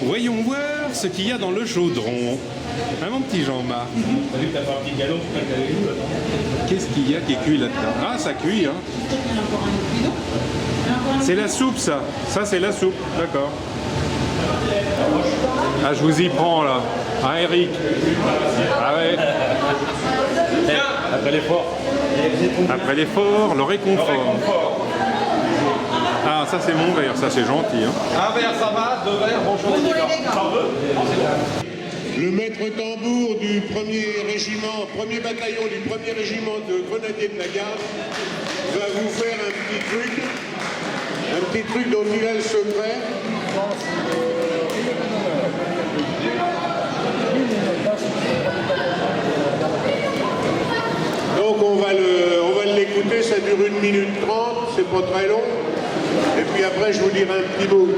Voyons voir ce qu'il y a dans le chaudron. Hein, mon petit Jean-Marc? T'as vu que t'as fait un petit galop pour pas avec nous là-dedans? Qu'est-ce qu'il y a qui est cuit là-dedans? Ah, ça cuit, hein. C'est la soupe, ça. Ça, c'est la soupe. D'accord. Ah, je vous y prends, là. Hein, Eric? Ah ouais. Après l'effort. Après l'effort, le réconfort. Ah, ça c'est mon verre, ça c'est gentil. Hein. Un verre ça va, deux verres, bonjour les gars. Le maître tambour du premier bataillon du premier régiment de grenadiers de la garde va vous faire un petit truc dont il a le secret. Donc on va l'écouter, ça dure 1 minute 30, c'est pas très long. Et puis après je vous dirai un petit mot.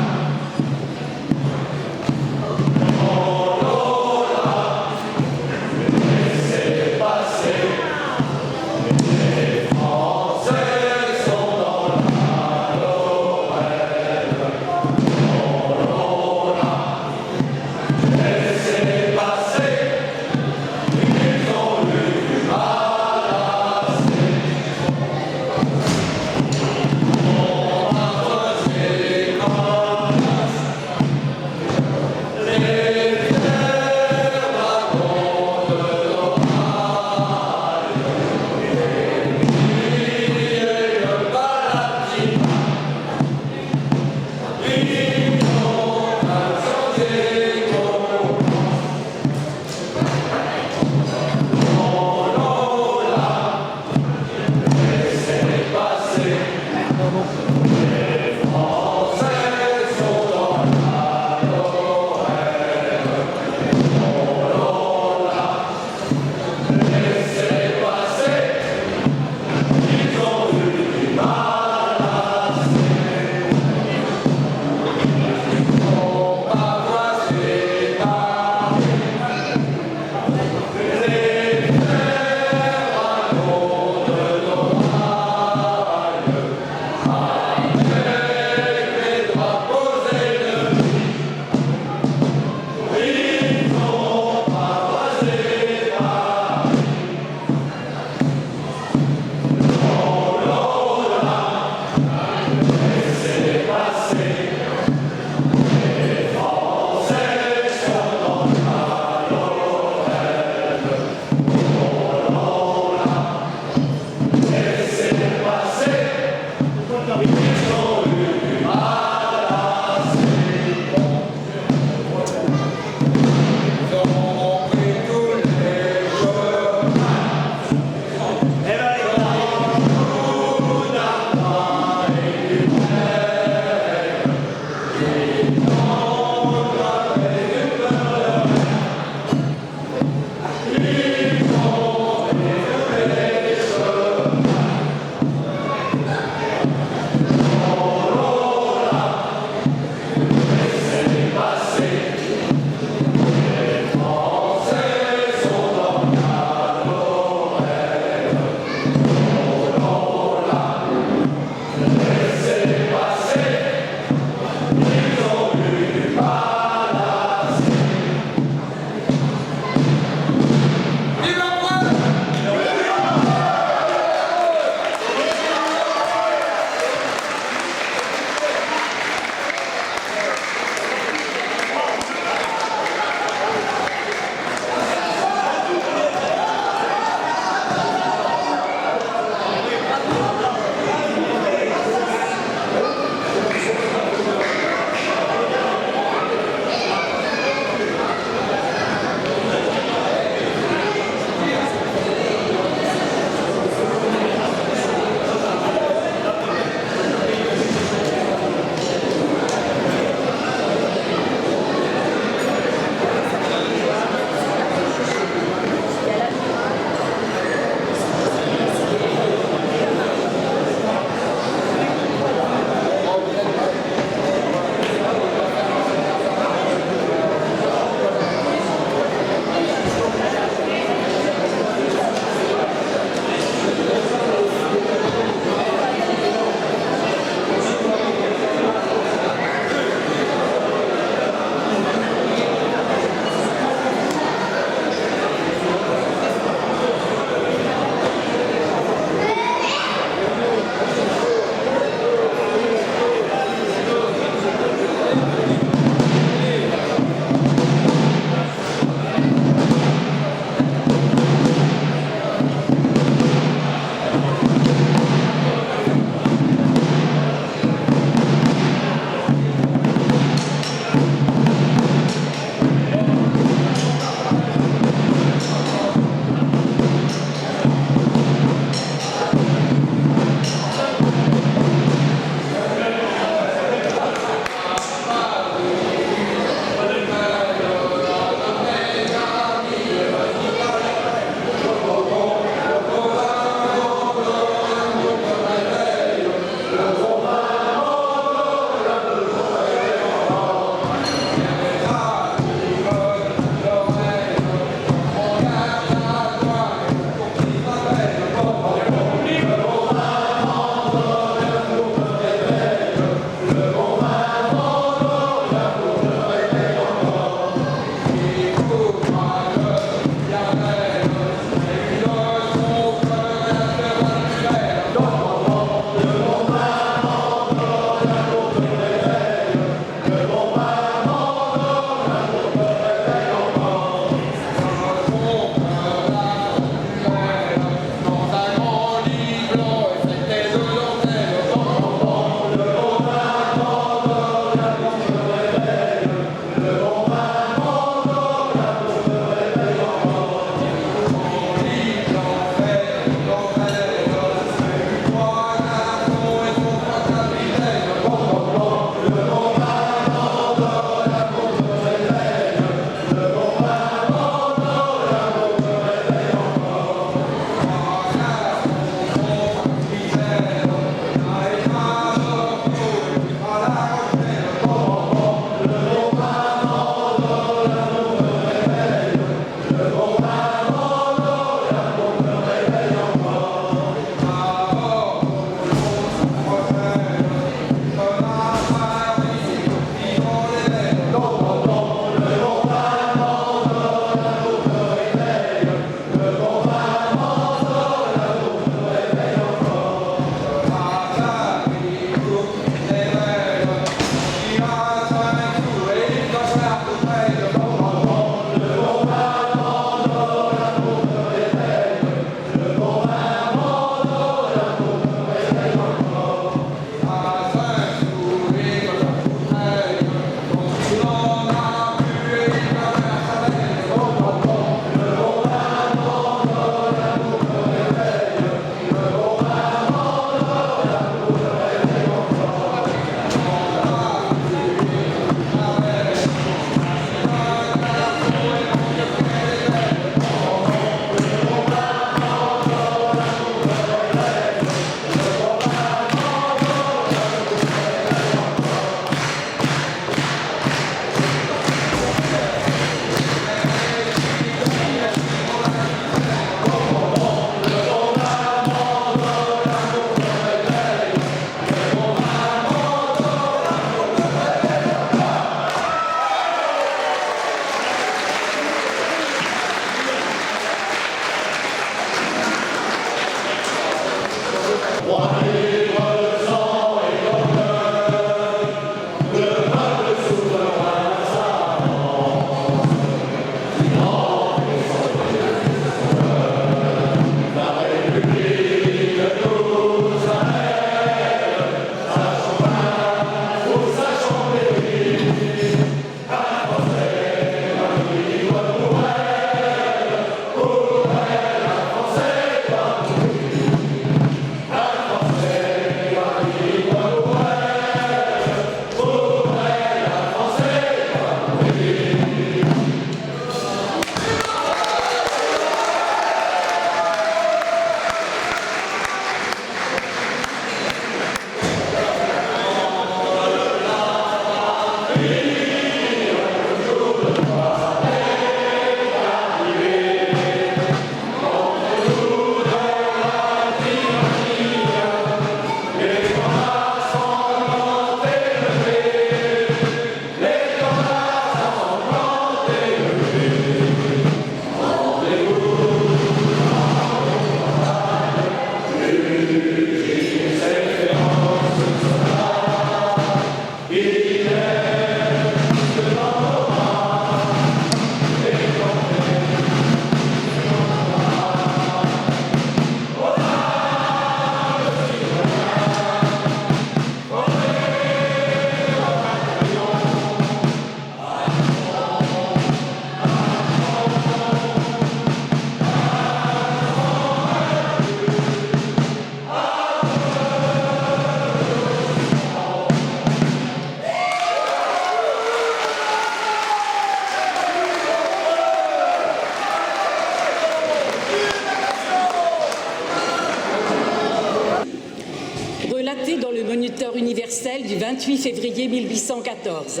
Relaté dans le Moniteur universel du 28 février 1814.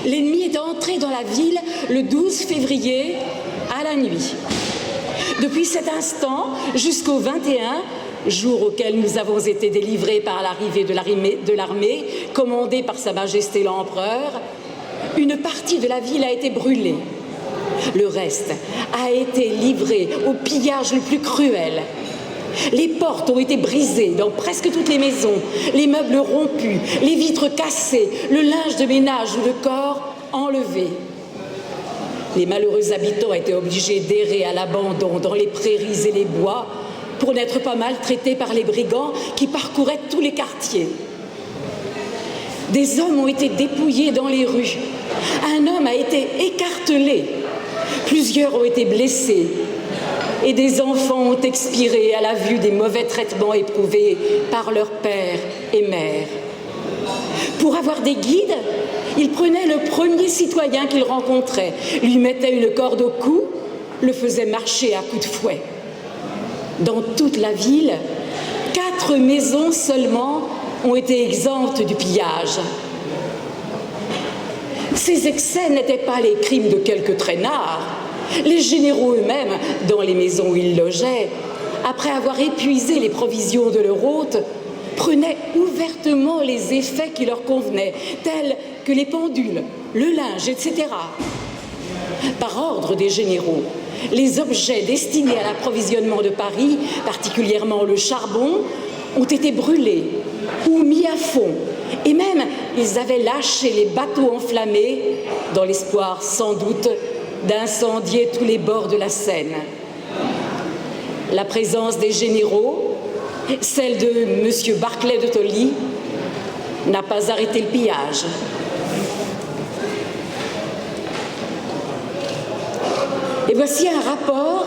L'ennemi est entré dans la ville le 12 février à la nuit. Depuis cet instant jusqu'au 21, jour auquel nous avons été délivrés par l'arrivée de l'armée commandée par Sa Majesté l'Empereur, une partie de la ville a été brûlée. Le reste a été livré au pillage le plus cruel. Les portes ont été brisées dans presque toutes les maisons, les meubles rompus, les vitres cassées, le linge de ménage ou le corps enlevé. Les malheureux habitants étaient obligés d'errer à l'abandon dans les prairies et les bois pour n'être pas maltraités par les brigands qui parcouraient tous les quartiers. Des hommes ont été dépouillés dans les rues. Un homme a été écartelé. Plusieurs ont été blessés. Et des enfants ont expiré à la vue des mauvais traitements éprouvés par leurs pères et mères. Pour avoir des guides, ils prenaient le premier citoyen qu'ils rencontraient, lui mettaient une corde au cou, le faisaient marcher à coups de fouet. Dans toute la ville, 4 maisons seulement ont été exemptes du pillage. Ces excès n'étaient pas les crimes de quelques traînards. Les généraux eux-mêmes, dans les maisons où ils logeaient, après avoir épuisé les provisions de leur hôte, prenaient ouvertement les effets qui leur convenaient, tels que les pendules, le linge, etc. Par ordre des généraux, les objets destinés à l'approvisionnement de Paris, particulièrement le charbon, ont été brûlés ou mis à fond. Et même, ils avaient lâché les bateaux enflammés dans l'espoir, sans doute, d'incendier tous les bords de la Seine. La présence des généraux, celle de M. Barclay de Tolly, n'a pas arrêté le pillage. Et voici un rapport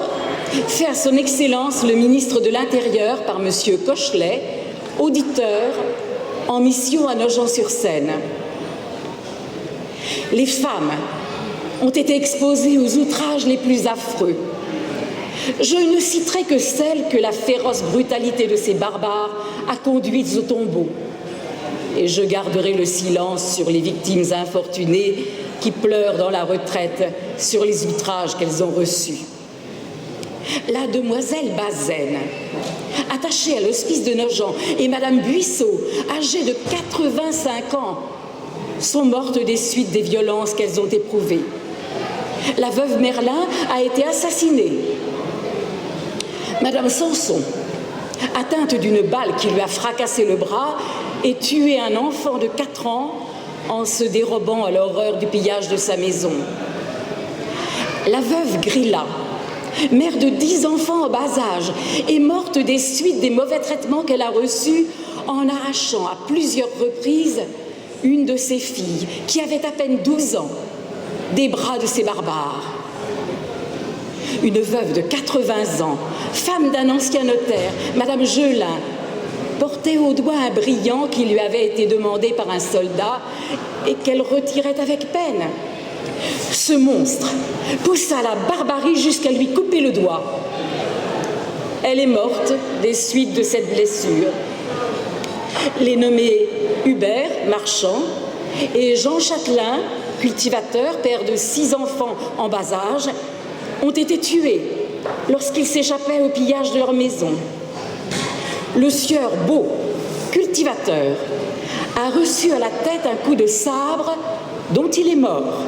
fait à son Excellence le ministre de l'Intérieur par M. Cochelet, auditeur en mission à Nogent-sur-Seine. Les femmes ont été exposées aux outrages les plus affreux. Je ne citerai que celles que la féroce brutalité de ces barbares a conduites au tombeau. Et je garderai le silence sur les victimes infortunées qui pleurent dans la retraite sur les outrages qu'elles ont reçus. La demoiselle Bazaine, attachée à l'hospice de Nogent, et Madame Buisseau, âgée de 85 ans, sont mortes des suites des violences qu'elles ont éprouvées. La veuve Merlin a été assassinée. Madame Sanson, atteinte d'une balle qui lui a fracassé le bras, et tué un enfant de 4 ans en se dérobant à l'horreur du pillage de sa maison. La veuve Grilla, mère de 10 enfants en bas âge, est morte des suites des mauvais traitements qu'elle a reçus en arrachant à plusieurs reprises une de ses filles, qui avait à peine 12 ans, des bras de ces barbares. Une veuve de 80 ans, femme d'un ancien notaire, Madame Gelin, portait au doigt un brillant qui lui avait été demandé par un soldat et qu'elle retirait avec peine. Ce monstre poussa la barbarie jusqu'à lui couper le doigt. Elle est morte des suites de cette blessure. Les nommés Hubert, marchand, et Jean Châtelain, cultivateur, père de 6 enfants en bas âge, ont été tués lorsqu'ils s'échappaient au pillage de leur maison. Le sieur Beau, cultivateur, a reçu à la tête un coup de sabre dont il est mort.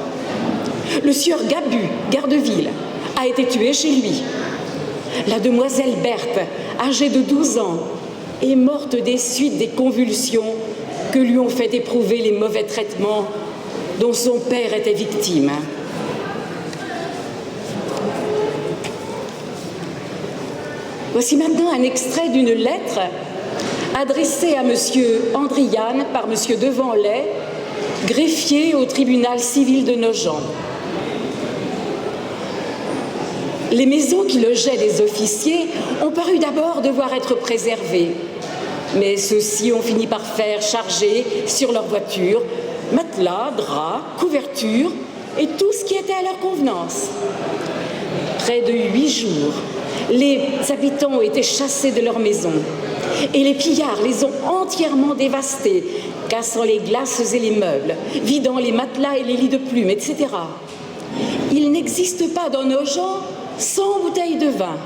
Le sieur Gabu, garde-ville, a été tué chez lui. La demoiselle Berthe, âgée de 12 ans, est morte des suites des convulsions que lui ont fait éprouver les mauvais traitements dont son père était victime. Voici maintenant un extrait d'une lettre adressée à M. Andriane par M. Devanlay, greffier au tribunal civil de Nogent. Les maisons qui logeaient les officiers ont paru d'abord devoir être préservées, mais ceux-ci ont fini par faire charger sur leur voiture matelas, draps, couvertures et tout ce qui était à leur convenance. Près de 8 jours, les habitants ont été chassés de leur maison et les pillards les ont entièrement dévastés, cassant les glaces et les meubles, vidant les matelas et les lits de plumes, etc. Il n'existe pas dans nos gens 100 bouteilles de vin,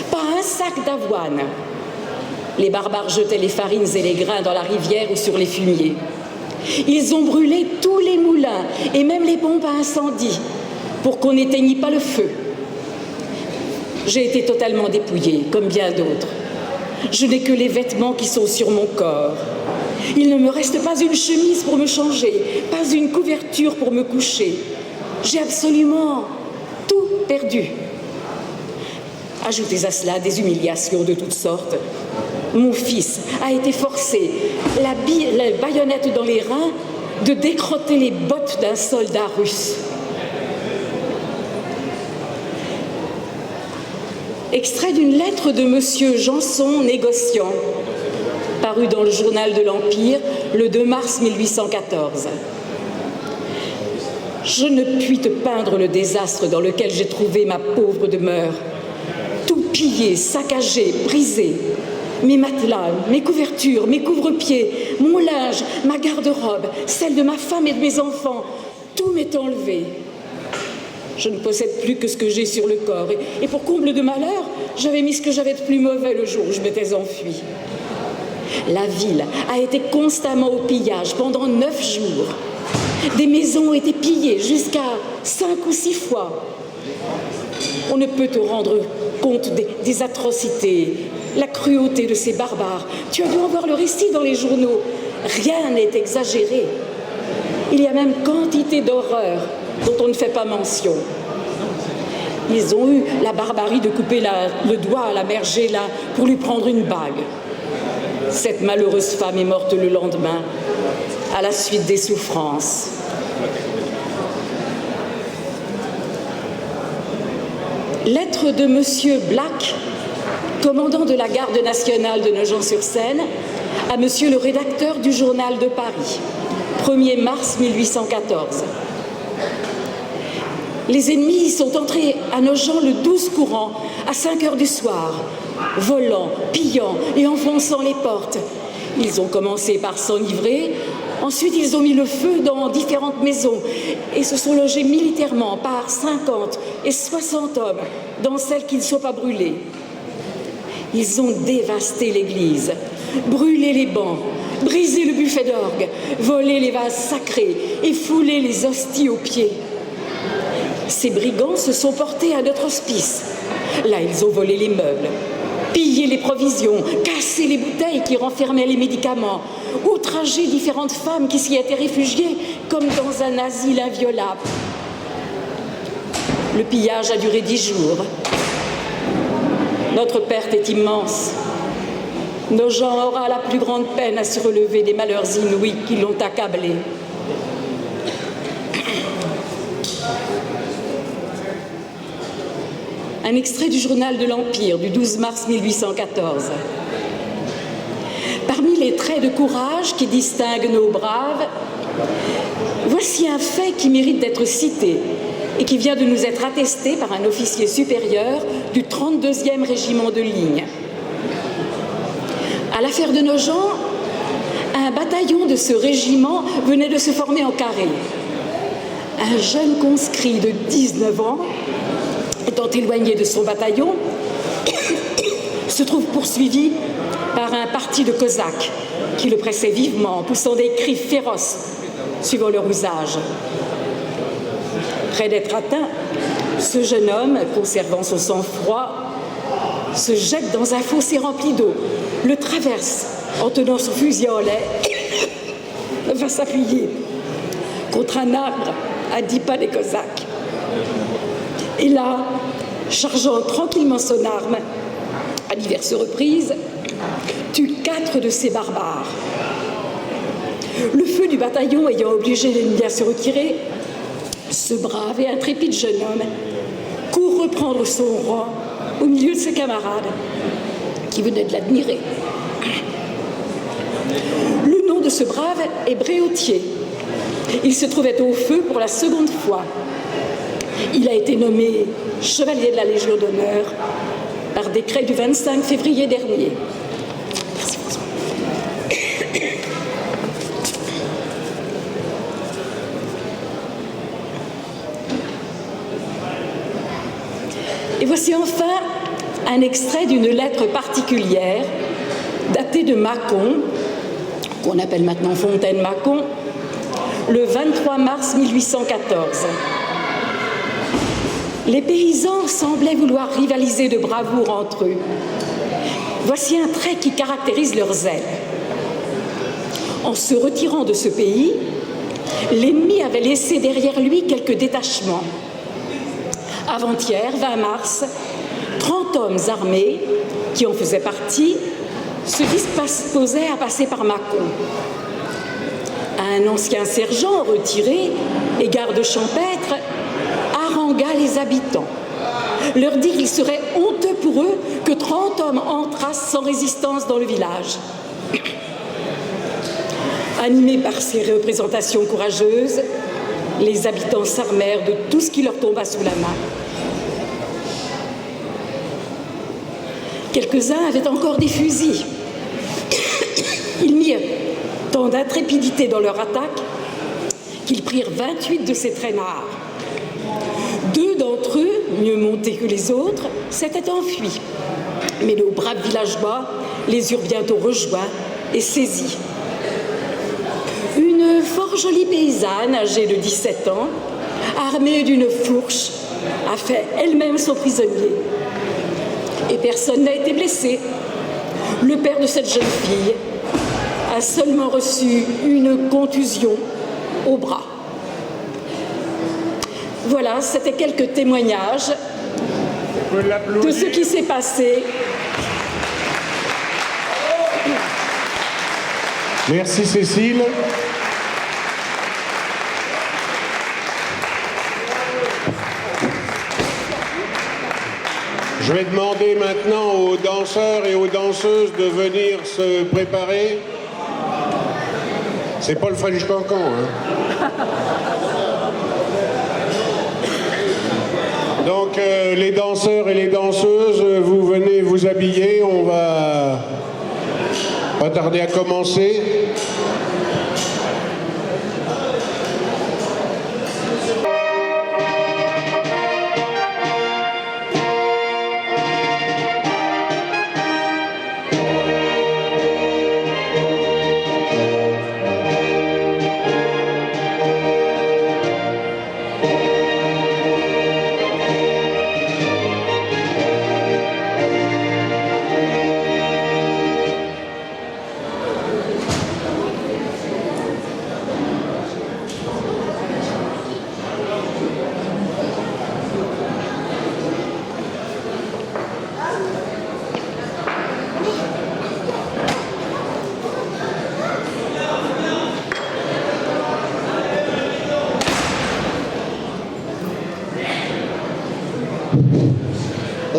pas un sac d'avoine. Les barbares jetaient les farines et les grains dans la rivière ou sur les fumiers. Ils ont brûlé tous les moulins et même les pompes à incendie pour qu'on n'éteignît pas le feu. J'ai été totalement dépouillée, comme bien d'autres. Je n'ai que les vêtements qui sont sur mon corps. Il ne me reste pas une chemise pour me changer, pas une couverture pour me coucher. J'ai absolument tout perdu. Ajoutez à cela des humiliations de toutes sortes. Mon fils a été forcé, la baïonnette dans les reins, de décrotter les bottes d'un soldat russe. Extrait d'une lettre de M. Janson, négociant, paru dans le journal de l'Empire le 2 mars 1814. Je ne puis te peindre le désastre dans lequel j'ai trouvé ma pauvre demeure. Tout pillé, saccagé, brisé. Mes matelas, mes couvertures, mes couvre-pieds, mon linge, ma garde-robe, celle de ma femme et de mes enfants, tout m'est enlevé. Je ne possède plus que ce que j'ai sur le corps. Et pour comble de malheur, j'avais mis ce que j'avais de plus mauvais le jour où je m'étais enfuie. La ville a été constamment au pillage pendant 9 jours. Des maisons ont été pillées jusqu'à 5 ou 6 fois. On ne peut te rendre compte des atrocités, la cruauté de ces barbares. Tu as dû en voir le récit dans les journaux. Rien n'est exagéré. Il y a même quantité d'horreurs dont on ne fait pas mention. Ils ont eu la barbarie de couper le doigt à la mère Géla pour lui prendre une bague. Cette malheureuse femme est morte le lendemain, à la suite des souffrances. Lettre de M. Black, commandant de la garde nationale de Nogent-sur-Seine, à M. le rédacteur du Journal de Paris, 1er mars 1814. Les ennemis sont entrés à Nogent le 12 courant, à 5 heures du soir, volant, pillant et enfonçant les portes. Ils ont commencé par s'enivrer, ensuite ils ont mis le feu dans différentes maisons et se sont logés militairement par 50 et 60 hommes dans celles qui ne sont pas brûlées. Ils ont dévasté l'église, brûlé les bancs, brisé le buffet d'orgue, volé les vases sacrés et foulé les hosties aux pieds. Ces brigands se sont portés à notre hospice. Là, ils ont volé les meubles, pillé les provisions, cassé les bouteilles qui renfermaient les médicaments, outragé différentes femmes qui s'y étaient réfugiées comme dans un asile inviolable. Le pillage a duré 10 jours. Notre perte est immense. Nogent aura la plus grande peine à se relever des malheurs inouïs qui l'ont accablé. Un extrait du journal de l'Empire du 12 mars 1814. Parmi les traits de courage qui distinguent nos braves, voici un fait qui mérite d'être cité et qui vient de nous être attesté par un officier supérieur du 32e régiment de ligne. À l'affaire de Nogent, un bataillon de ce régiment venait de se former en carré. Un jeune conscrit de 19 ans, étant éloigné de son bataillon, se trouve poursuivi par un parti de Cosaques qui le pressait vivement, en poussant des cris féroces suivant leur usage. Près d'être atteint, ce jeune homme, conservant son sang-froid, se jette dans un fossé rempli d'eau, le traverse, en tenant son fusil en l'air, va s'appuyer contre un arbre à 10 pas des Cosaques. Et là, chargeant tranquillement son arme, à diverses reprises, tue 4 de ces barbares. Le feu du bataillon ayant obligé l'ennemi à se retirer, ce brave et intrépide jeune homme court reprendre son rang au milieu de ses camarades qui venaient de l'admirer. Le nom de ce brave est Bréautier. Il se trouvait au feu pour la seconde fois. Il a été nommé chevalier de la Légion d'honneur par décret du 25 février dernier. Merci François. Et voici enfin un extrait d'une lettre particulière datée de Mâcon, qu'on appelle maintenant Fontaine-Mâcon, le 23 mars 1814. Les paysans semblaient vouloir rivaliser de bravoure entre eux. Voici un trait qui caractérise leur zèle. En se retirant de ce pays, l'ennemi avait laissé derrière lui quelques détachements. Avant-hier, 20 mars, 30 hommes armés, qui en faisaient partie, se disposaient à passer par Mâcon. Un ancien sergent retiré et garde champêtre harangua les habitants, leur dit qu'il serait honteux pour eux que 30 hommes entrassent sans résistance dans le village. Animés par ces représentations courageuses, les habitants s'armèrent de tout ce qui leur tomba sous la main. Quelques-uns avaient encore des fusils. Ils mirent tant d'intrépidité dans leur attaque qu'ils prirent 28 de ces traînards. 2 d'entre eux, mieux montés que les autres, s'étaient enfuis. Mais nos braves villageois les eurent bientôt rejoints et saisis. Une fort jolie paysanne, âgée de 17 ans, armée d'une fourche, a fait elle-même son prisonnier. Et personne n'a été blessé. Le père de cette jeune fille a seulement reçu une contusion au bras. Voilà, c'était quelques témoignages de ce qui s'est passé. Merci Cécile. Je vais demander maintenant aux danseurs et aux danseuses de venir se préparer. C'est pas le French Cancan, hein. Donc les danseurs et les danseuses, vous venez vous habiller, on va pas tarder à commencer.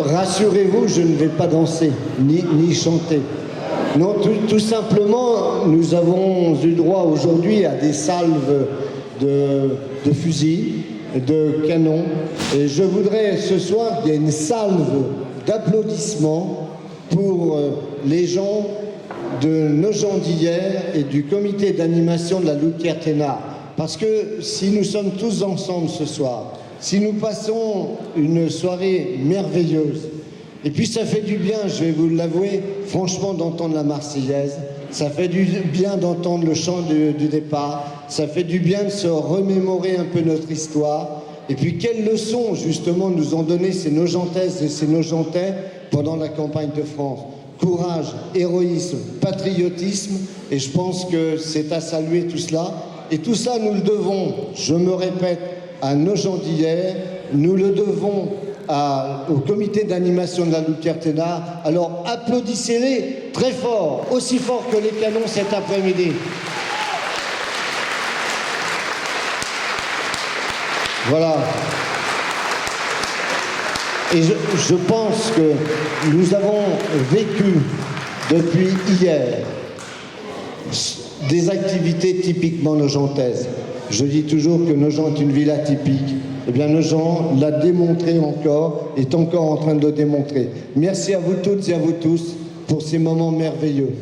Rassurez-vous, je ne vais pas danser, ni chanter. Non, tout simplement, nous avons eu droit aujourd'hui à des salves de fusils, de canons. Et je voudrais ce soir qu'il y ait une salve d'applaudissements pour les gens de nos gens d'hier et du comité d'animation de la Louquière Ténard. Parce que si nous sommes tous ensemble ce soir, si nous passons une soirée merveilleuse, et puis ça fait du bien, je vais vous l'avouer, franchement, d'entendre la Marseillaise, ça fait du bien d'entendre le chant du départ, ça fait du bien de se remémorer un peu notre histoire, et puis quelles leçons justement nous ont donné ces Nogentaises et ces Nogentais pendant la campagne de France. courage, héroïsme, patriotisme, et je pense que c'est à saluer tout cela. Et tout ça, nous le devons, je me répète, à nos gens d'hier, nous le devons au comité d'animation de la Loup-Pierre-Thénard. Alors applaudissez-les très fort, aussi fort que les canons cet après-midi. Voilà. Et je pense que nous avons vécu depuis hier des activités typiquement nogentaises. Je dis toujours que Nogent est une ville atypique. Eh bien, Nogent l'a démontré encore, est encore en train de le démontrer. Merci à vous toutes et à vous tous pour ces moments merveilleux.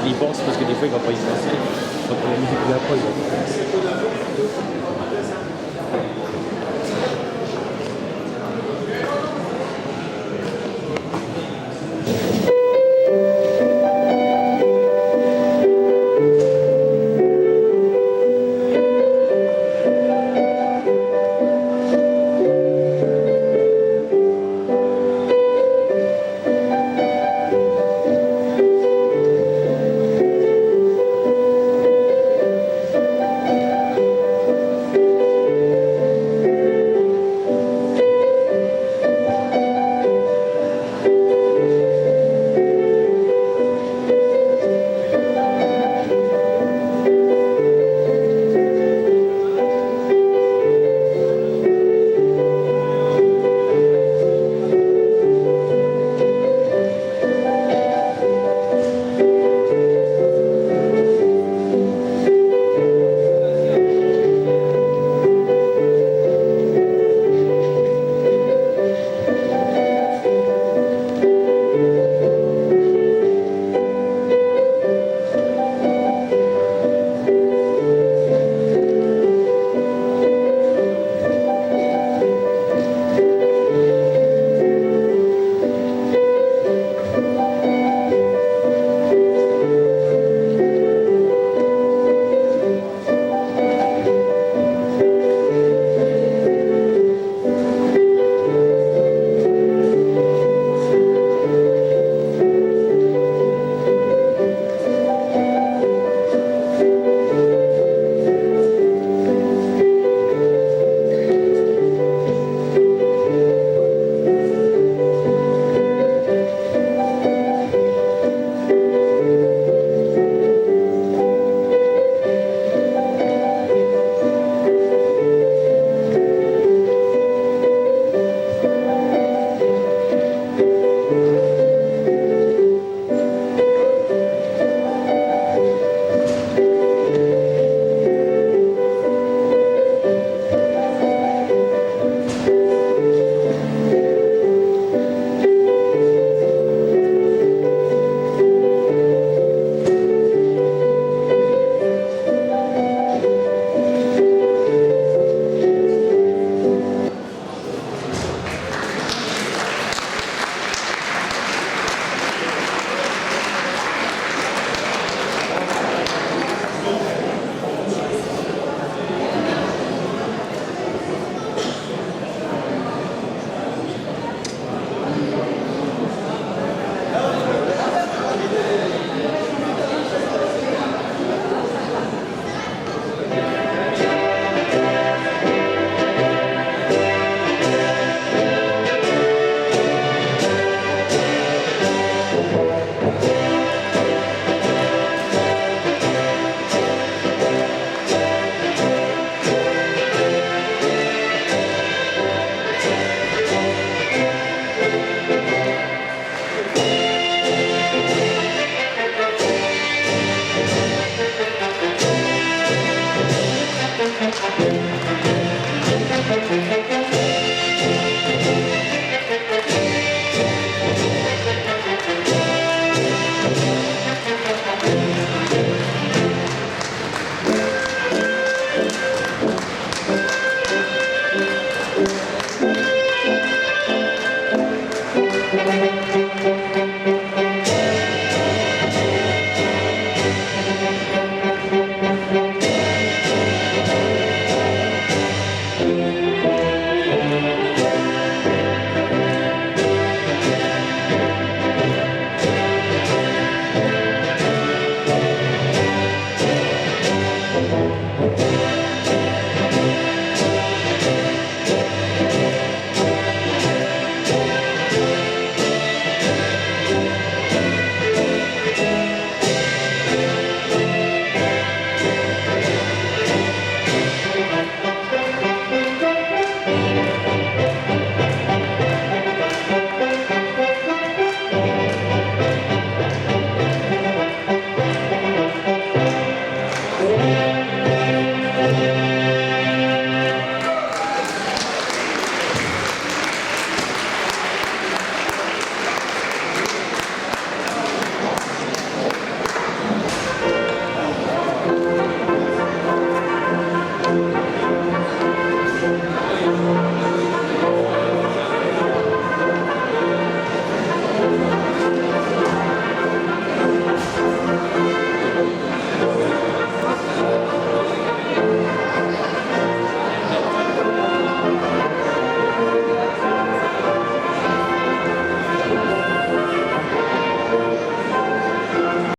il pense parce que des fois il va pas y se passer. Donc la musique de la preuve.